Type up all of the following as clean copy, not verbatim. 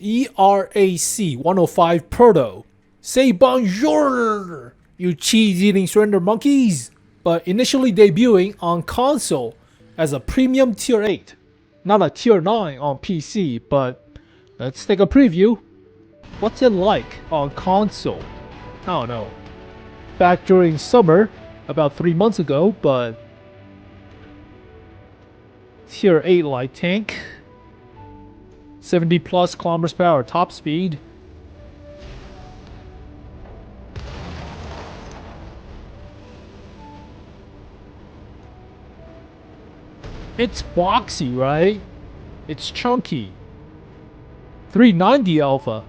ERAC 105 Proto. Say bonjour, you cheese-eating surrender monkeys! But initially debuting on console as a premium tier 8. Not a tier 9 on PC, but let's take a preview. What's it like on console? I don't know. Back during summer, about 3 months ago, but tier 8 light tank, 70 plus kilometers per hour top speed. It's boxy, right? It's chunky. 390 alpha.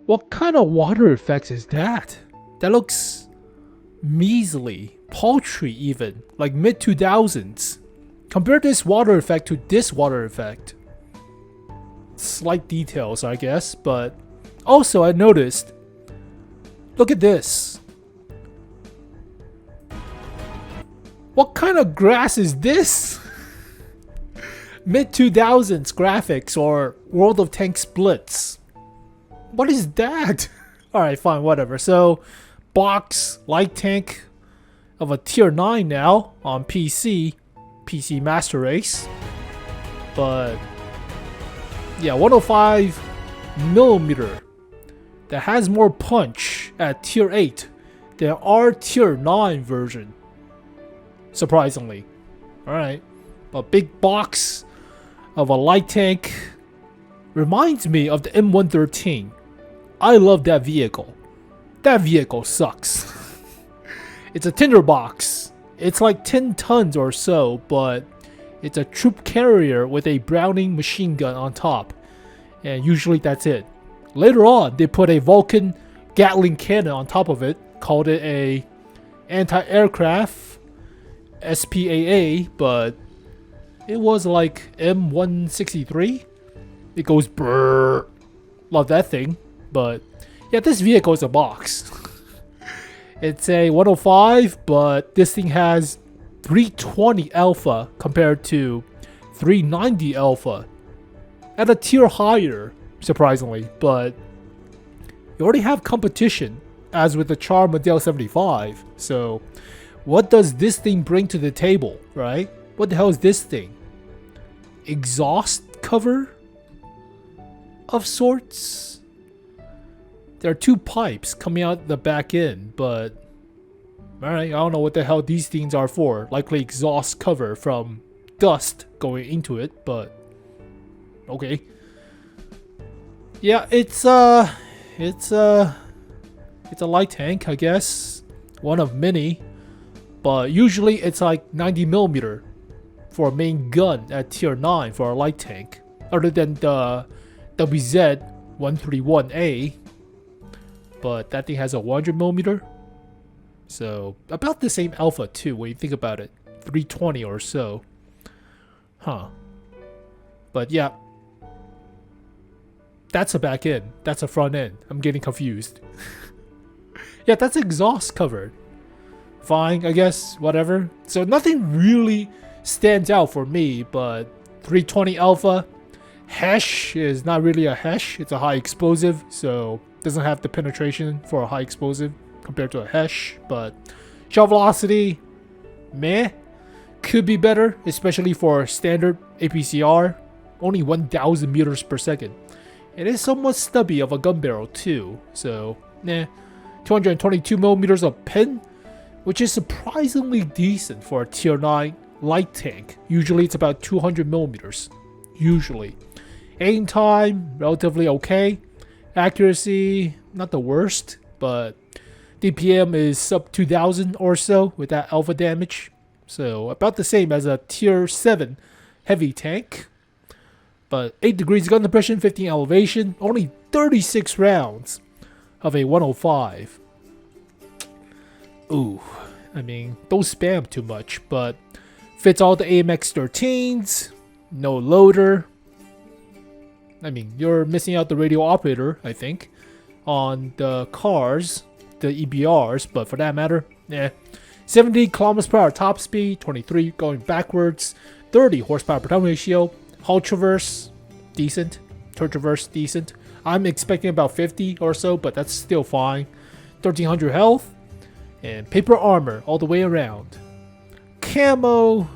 What kind of water effects is that? That looks measly, paltry even, like mid-2000s. Compare this water effect to this water effect. Slight details, I guess, but also I noticed, look at this. What kind of grass is this? Mid-2000s graphics or World of Tanks splits. What is that? Alright, fine, whatever. So, box, light tank of a tier 9 now on PC Master Race. But, yeah, 105mm that has more punch at tier 8 than our tier 9 version. Surprisingly. Alright. A big box of a light tank reminds me of the M113. I love that vehicle. That vehicle sucks. It's a tinderbox. It's like 10 tons or so, but it's a troop carrier with a Browning machine gun on top. And usually that's it. Later on, they put a Vulcan Gatling cannon on top of it. Called it a anti-aircraft SPAA, but it was like M163. It goes brrrr. Love that thing. But yeah, this vehicle is a box. It's a 105, but this thing has 320 alpha compared to 390 alpha. At a tier higher, surprisingly, but you already have competition, as with the Char Model 75. So what does this thing bring to the table, right? What the hell is this thing? Exhaust cover of sorts? There are two pipes coming out the back end, but alright, I don't know what the hell these things are for. Likely exhaust cover from dust going into it, but okay. Yeah, it's a light tank, I guess. One of many, but usually it's like 90mm for a main gun at tier 9 for a light tank, other than the WZ-131A. But that thing has a 100mm, so about the same alpha too when you think about it, 320 or so. Huh. But yeah, that's a back end, that's a front end. I'm getting confused. Yeah, that's exhaust covered. Fine, I guess, whatever. So nothing really stands out for me, but 320 alpha. Hesh is not really a Hesh, it's a high explosive, so doesn't have the penetration for a high explosive compared to a Hesh, but shell velocity, meh. Could be better, especially for standard APCR, only 1,000 meters per second. It is somewhat stubby of a gun barrel too, so nah. 222mm of pen, which is surprisingly decent for a tier 9 light tank. Usually it's about 200mm, usually. Aim time, relatively okay. Accuracy, not the worst, but DPM is sub 2000 or so with that alpha damage. So about the same as a tier 7 heavy tank. But 8 degrees gun depression, 15 elevation, only 36 rounds of a 105. Ooh, I mean, don't spam too much, but fits all the AMX 13s, no loader. I mean, you're missing out the radio operator, I think, on the cars, the EBRs, but for that matter, yeah. 70 kilometers per hour top speed, 23 going backwards, 30 horsepower per ton ratio, hull traverse, decent, turret traverse, decent. I'm expecting about 50 or so, but that's still fine. 1300 health, and paper armor all the way around. Camo,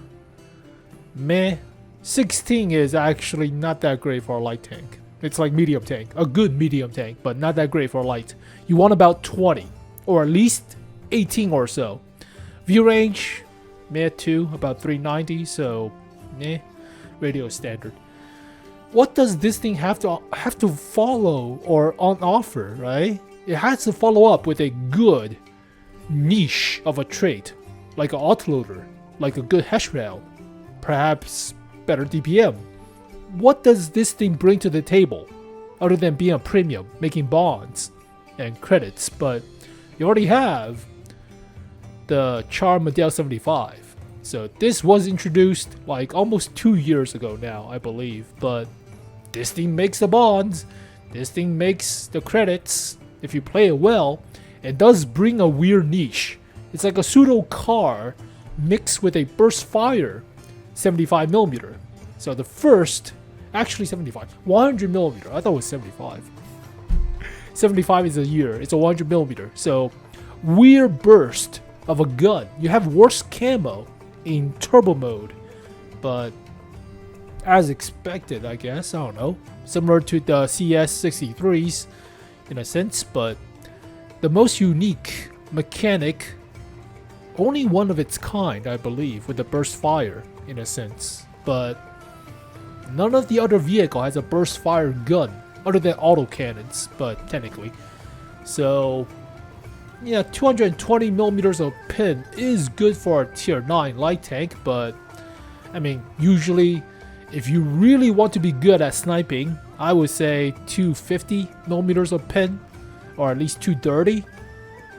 meh. 16 is actually not that great for a light tank. It's like medium tank, a good medium tank, but not that great for light. You want about 20, or at least 18 or so. View range, meh too, about 390, so meh. Radio standard. What does this thing have to follow or on offer, right? It has to follow up with a good niche of a trait, like an autoloader, like a good hash rail, perhaps better DPM. What does this thing bring to the table, other than being a premium, making bonds and credits? But you already have the 𝗘𝗥𝗔𝗖 75. So this was introduced like almost 2 years ago now, I believe. But this thing makes the bonds, this thing makes the credits, if you play it well. It does bring a weird niche. It's like a pseudo car mixed with a burst fire 75mm. So the first, actually 75, 100mm. I thought it was 75. 75 is a year. It's a 100mm. So weird burst of a gun. You have worse camo in turbo mode, but as expected, I guess. I don't know. Similar to the CS63s in a sense, but the most unique mechanic, only one of its kind, I believe, with the burst fire in a sense. But none of the other vehicle has a burst fire gun other than autocannons, but technically. So yeah, 220mm of pin is good for a tier 9 light tank, but I mean, usually if you really want to be good at sniping, I would say 250mm of pin, or at least 230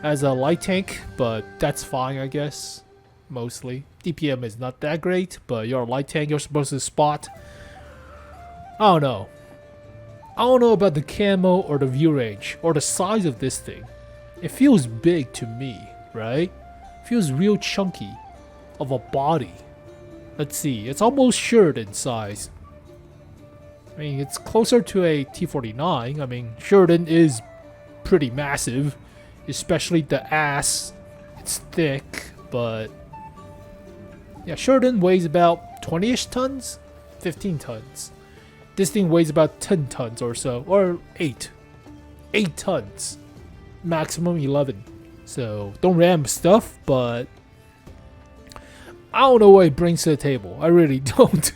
as a light tank, but that's fine, I guess. Mostly DPM is not that great, but you're a light tank, you're supposed to spot. I don't know about the camo or the view range or the size of this thing. It feels big to me, right? It feels real chunky of a body. Let's see, it's almost Sheridan size. I mean, it's closer to a T49. I mean, Sheridan is pretty massive, especially the ass. It's thick, but yeah, Sheridan weighs about 20-ish tons, 15 tons. This thing weighs about 10 tons or so, or 8 tons, maximum 11. So don't ram stuff, but I don't know what it brings to the table. I really don't.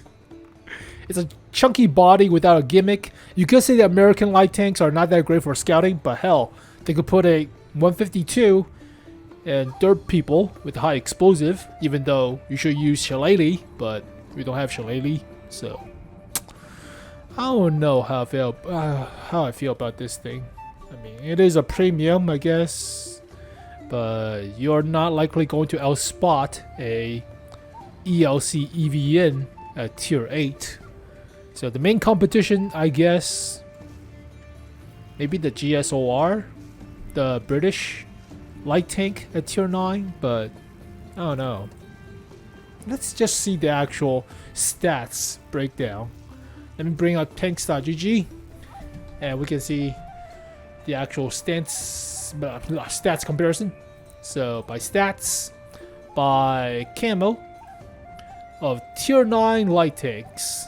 It's a chunky body without a gimmick. You could say the American light tanks are not that great for scouting, but hell, they could put a 152 and dirt people with high explosive, even though you should use 𝗘𝗥𝗔𝗖, but we don't have 𝗘𝗥𝗔𝗖, so I don't know how I feel about this thing. I mean, it is a premium, I guess, but you're not likely going to outspot a ELC EVN at tier 8. So the main competition, I guess, maybe the GSOR, the British light tank at tier 9, but I don't know. Let's just see the actual stats breakdown. Let me bring up tanks.gg and we can see the actual stats comparison. So by stats, by camo of tier 9 light tanks,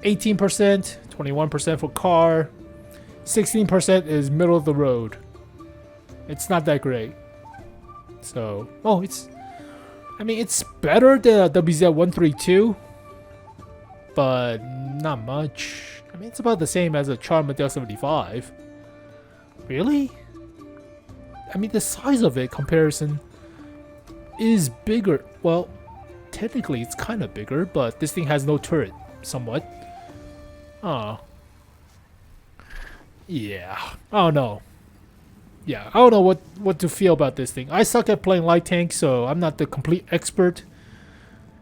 18%, 21% for car, 16% is middle of the road. It's not that great. So, I mean, it's better than WZ132, but not much. I mean, it's about the same as a 𝗘𝗥𝗔𝗖 75. Really? I mean, the size of it comparison is bigger. Well, technically it's kind of bigger, but this thing has no turret, somewhat. Yeah, I don't know. Yeah, I don't know what to feel about this thing. I suck at playing light tank, so I'm not the complete expert.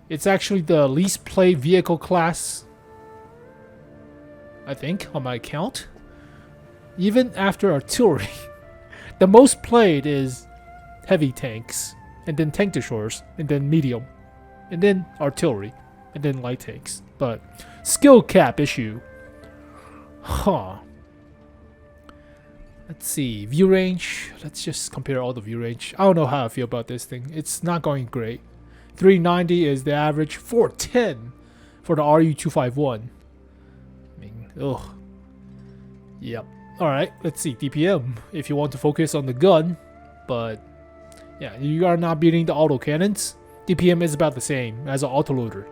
It's actually the least played vehicle class I think, on my account. Even after artillery, the most played is heavy tanks, and then tank destroyers, and then medium, and then artillery, and then light tanks. But skill cap issue. Huh. Let's see. View range. Let's just compare all the view range. I don't know how I feel about this thing. It's not going great. 390 is the average. 410 for the RU251. I mean, ugh. Yep. Alright, let's see. DPM. If you want to focus on the gun. But, yeah, you are not beating the autocannons. DPM is about the same as an autoloader.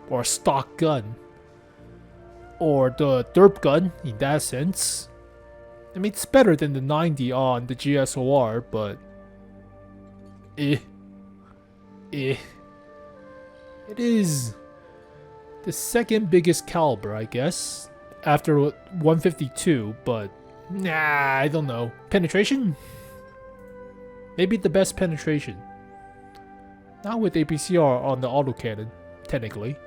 Or a stock gun. Or the derp gun, in that sense. I mean, it's better than the 90 on the GSOR, but... It is the second biggest caliber, I guess, after 152, but nah, I don't know. Penetration? Maybe the best penetration. Not with APCR on the autocannon, technically.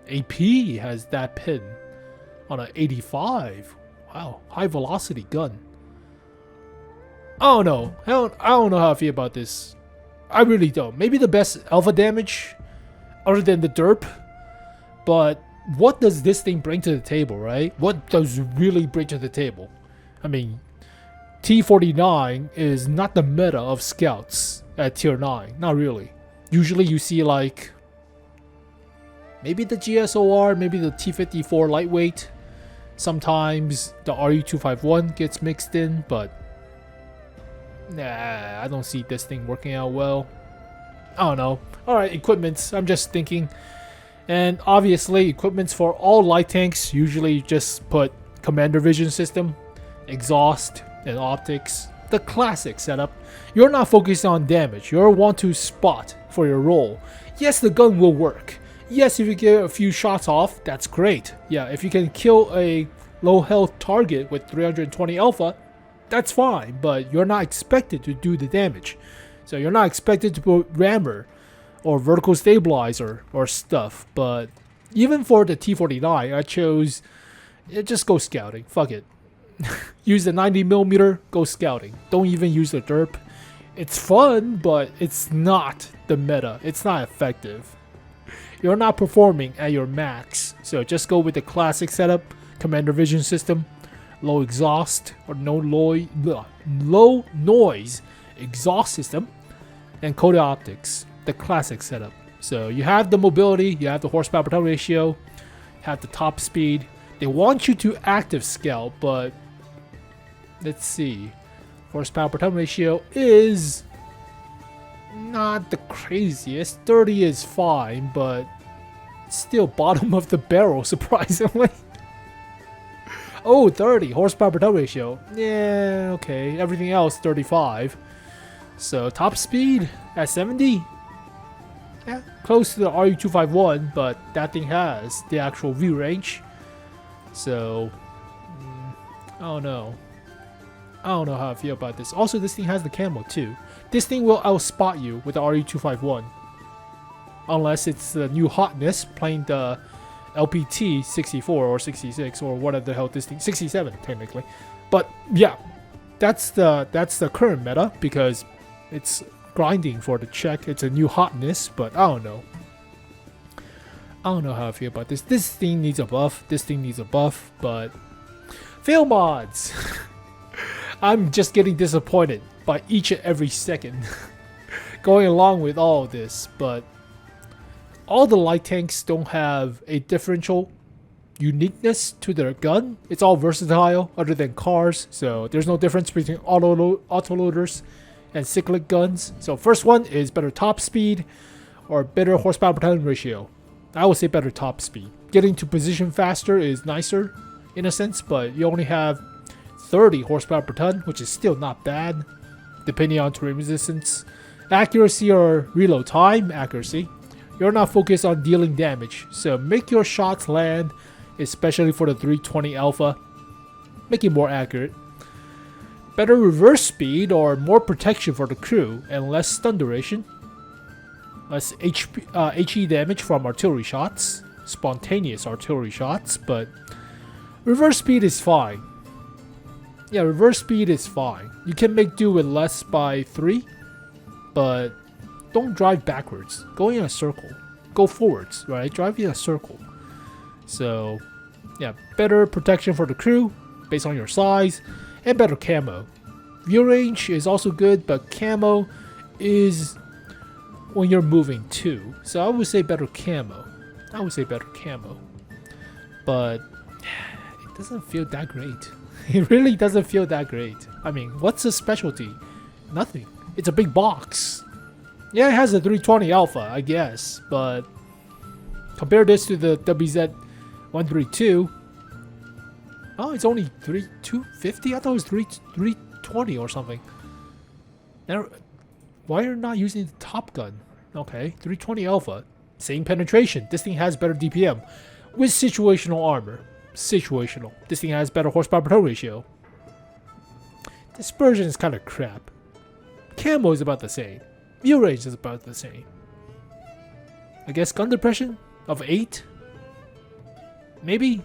AP has that pin on an 85. Wow, high velocity gun. I don't know. I don't know how I feel about this. I really don't. Maybe the best alpha damage other than the derp. But what does this thing bring to the table, right? What does it really bring to the table? I mean, T49 is not the meta of scouts at tier 9. Not really. Usually you see like maybe the GSOR, maybe the T54 lightweight. Sometimes the RU251 gets mixed in, but nah, I don't see this thing working out well. I don't know. Alright, equipments. I'm just thinking. And obviously, equipments for all light tanks usually just put commander vision system, exhaust, and optics. The classic setup. You're not focused on damage. You're want to spot for your role. Yes, the gun will work. Yes, if you get a few shots off, that's great. Yeah, if you can kill a low health target with 320 alpha, that's fine, but you're not expected to do the damage. So you're not expected to put rammer or vertical stabilizer or stuff. But even for the T49, I chose just go scouting. Fuck it. Use the 90mm, go scouting. Don't even use the derp. It's fun, but it's not the meta. It's not effective. You're not performing at your max. So just go with the classic setup, commander vision system, low exhaust or low noise exhaust system, and coated optics, the classic setup. So you have the mobility, you have the horsepower per ton ratio, you have the top speed. They want you to active scout, but let's see. Horsepower per ton ratio is not the craziest. 30 is fine, but still bottom of the barrel, surprisingly. Oh, 30 horsepower per ton ratio. Yeah, okay. Everything else 35. So top speed at 70. Yeah, close to the RU251, but that thing has the actual view range. So I don't know. I don't know how I feel about this. Also, this thing has the camo too. This thing will outspot you with the RU251. Unless it's the new hotness playing the LPT 64 or 66 or whatever the hell this thing, 67 technically. But yeah, that's the current meta because it's grinding for the check. It's a new hotness, but I don't know. I don't know how I feel about this. This thing needs a buff. This thing needs a buff, but fail mods. I'm just getting disappointed by each and every second going along with all of this, but all the light tanks don't have a differential uniqueness to their gun. It's all versatile other than cars, so there's no difference between autoloaders and cyclic guns. So first one is better top speed or better horsepower per ton ratio. I would say better top speed. Getting to position faster is nicer in a sense, but you only have 30 horsepower per ton, which is still not bad, depending on terrain resistance. Accuracy or reload time, accuracy. You're not focused on dealing damage, so make your shots land, especially for the 320 alpha. Make it more accurate. Better reverse speed or more protection for the crew and less stun duration. Less HE damage from artillery shots, spontaneous artillery shots, but Reverse speed is fine. Yeah, reverse speed is fine. You can make do with less by 3, but don't drive backwards. Go in a circle. Go forwards, right? Drive in a circle. So, yeah, better protection for the crew based on your size, and better camo. View range is also good, but camo is when you're moving too. So I would say better camo. But it doesn't feel that great. It really doesn't feel that great. I mean, what's the specialty? Nothing. It's a big box. Yeah, it has a 320 alpha, I guess, but compare this to the WZ132. Oh, it's only 250? I thought it was 320 or something. Now, why are you not using the Top Gun? Okay, 320 alpha. Same penetration. This thing has better DPM with situational armor. Situational. This thing has better horsepower per turn ratio. Dispersion is kind of crap. Camo is about the same. View range is about the same. I guess gun depression of 8? Maybe?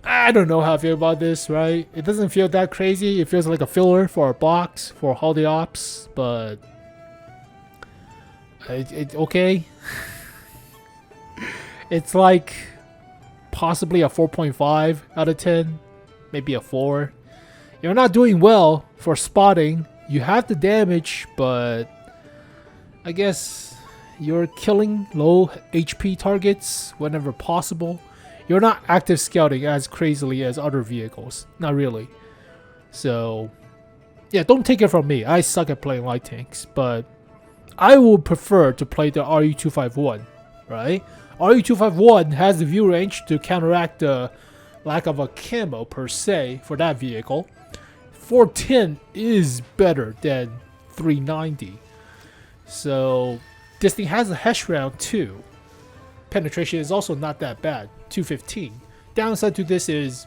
I don't know how I feel about this, right? It doesn't feel that crazy. It feels like a filler for a box, for holiday ops, but it's okay. It's like possibly a 4.5 out of 10, maybe a 4. You're not doing well for spotting. You have the damage, but I guess you're killing low HP targets whenever possible. You're not active scouting as crazily as other vehicles. Not really. So, yeah, don't take it from me. I suck at playing light tanks, but I would prefer to play the RU251, right? RU251 has the view range to counteract the lack of a camo per se for that vehicle. 410 is better than 390. So, this thing has a HESH round too. Penetration is also not that bad, 215. Downside to this is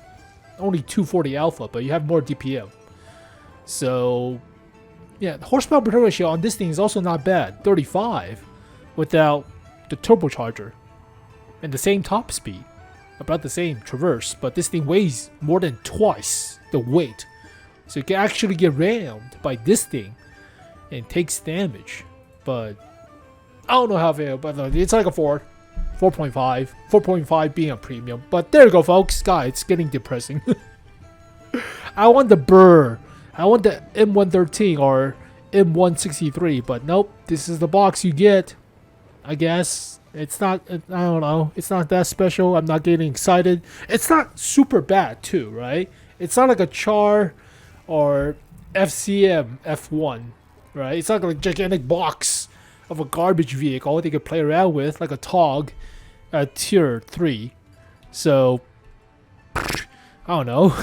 only 240 alpha, but you have more DPM. So, yeah, the horsepower per turn ratio on this thing is also not bad, 35, without the turbocharger. And the same top speed, about the same traverse, but this thing weighs more than twice the weight. So you can actually get rammed by this thing and takes damage. But I don't know how I feel, but it's like a 4. 4.5. 4.5 being a premium. But there you go, folks. God, it's getting depressing. I want the Burr. I want the M113 or M163. But nope, this is the box you get. I guess. It's not, I don't know. It's not that special. I'm not getting excited. It's not super bad too, right? It's not like a Char or FCM F1, right? It's not like a gigantic box of a garbage vehicle they could play around with, like a TOG at tier 3. So, I don't know.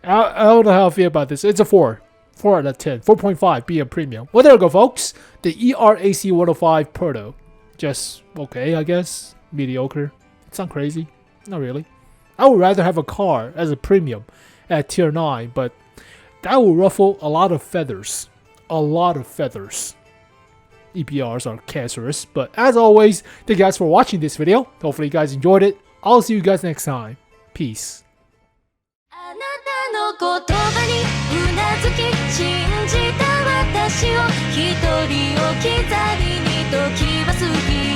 I don't know how I feel about this. It's a 4. 4 out of 10. 4.5 being a premium. Well, there we go, folks. The ERAC 105 Proto. Just okay, I guess. Mediocre. It's not crazy. Not really. I would rather have a car as a premium at tier 9, but that will ruffle a lot of feathers. A lot of feathers. EPRs are cancerous, but as always, thank you guys for watching this video. Hopefully you guys enjoyed it. I'll see you guys next time. Peace. あなたの言葉にうなずき信じた私を一人置き去りに時は過ぎ